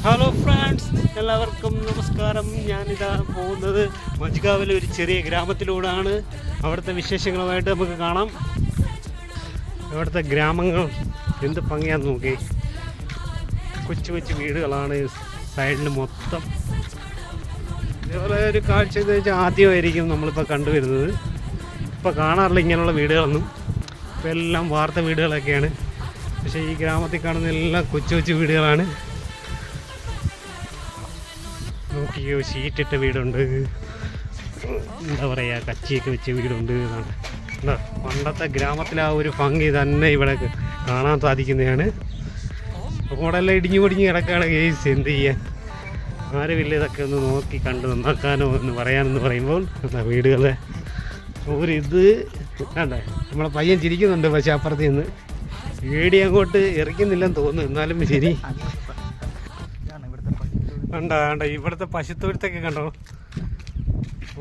Hello friends, എല്ലാവർക്കും നമസ്കാരം. ഞാനിതാ പോകുന്നത് മജ്ഗാവിലെ ഒരു ചെറിയ ഗ്രാമത്തിലൂടെയാണ്. അവിടുത്തെ വിശേഷങ്ങളുമായിട്ട് നമുക്ക് കാണാം. അവിടുത്തെ ഗ്രാമങ്ങൾ എന്ത് ഭംഗിയാന്ന് നോക്കി. കൊച്ചു കൊച്ചു വീടുകളാണ് സൈഡിൽ മൊത്തം. ഇതേപോലെ ഒരു കാഴ്ച എന്ന് വെച്ചാൽ ആദ്യമായിരിക്കും നമ്മളിപ്പോൾ കണ്ടുവരുന്നത്. ഇപ്പോൾ കാണാറില്ല ഇങ്ങനെയുള്ള വീടുകളൊന്നും. ഇപ്പോൾ എല്ലാം വാർത്ത വീടുകളൊക്കെയാണ്. പക്ഷേ ഈ ഗ്രാമത്തിൽ കാണുന്ന എല്ലാം കൊച്ചു കൊച്ചു വീടുകളാണ്. നോക്കിയോ, ഷീറ്റിട്ട വീടുണ്ട്, എന്താ പറയുക, കച്ചിയൊക്കെ വെച്ച വീടുണ്ട്. എന്താ പണ്ടത്തെ ഗ്രാമത്തിലെ ആ ഒരു ഭംഗി തന്നെ ഇവിടെ കാണാൻ സാധിക്കുന്നതാണ്. റോഡെല്ലാം ഇടിഞ്ഞു പൊടിഞ്ഞ് കിടക്കുകയാണ് കേസ്. എന്ത് ചെയ്യാൻ, ആരുമില്ല ഇതൊക്കെ ഒന്ന് നോക്കി കണ്ട് നന്നാക്കാനോ എന്ന് പറയാനെന്ന് പറയുമ്പോൾ എന്താ വീടുകളെ ഒരിത് അല്ലേ. നമ്മളെ പയ്യൻ ചിരിക്കുന്നുണ്ട്, പക്ഷെ അപ്പുറത്ത് നിന്ന് വീടി അങ്ങോട്ട് എറിക്കുന്നില്ലെന്ന് തോന്നുന്നു. എന്നാലും ശരി, കണ്ട ഇവിടുത്തെ പശുത്തൊഴുത്തൊക്കെ കണ്ടോ.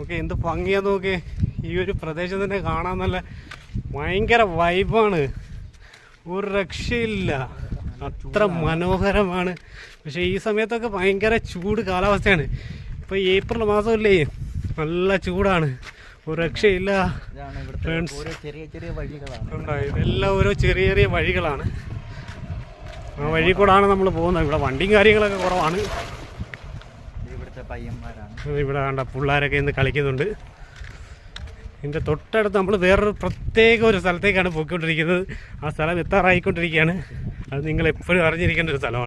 ഓക്കെ, എന്ത് ഭംഗിയാ നോക്കി. ഈ ഒരു പ്രദേശം തന്നെ കാണാൻ നല്ല ഭയങ്കര വൈബാണ്, ഒരു രക്ഷയില്ല, അത്ര മനോഹരമാണ്. പക്ഷേ ഈ സമയത്തൊക്കെ ഭയങ്കര ചൂട് കാലാവസ്ഥയാണ്. ഇപ്പോൾ ഏപ്രിൽ മാസമല്ലേ, നല്ല ചൂടാണ്, ഒരു രക്ഷയില്ല. ഇതെല്ലാം ഓരോ ചെറിയ ചെറിയ വഴികളാണ്. ആ വഴി കൂടാണ് നമ്മൾ പോകുന്നത്. ഇവിടെ വണ്ടിയും കാര്യങ്ങളൊക്കെ കുറവാണ്. ഇവിടെ കണ്ട പിള്ളേരൊക്കെ ഇന്ന് കളിക്കുന്നുണ്ട്. ഇതിൻ്റെ തൊട്ടടുത്ത് നമ്മൾ വേറൊരു പ്രത്യേക ഒരു സ്ഥലത്തേക്കാണ് പോയിക്കൊണ്ടിരിക്കുന്നത്. ആ സ്ഥലം എത്താറായിക്കൊണ്ടിരിക്കുകയാണ്. അത് നിങ്ങൾ എപ്പോഴും അറിഞ്ഞിരിക്കേണ്ട ഒരു സ്ഥലമാണ്.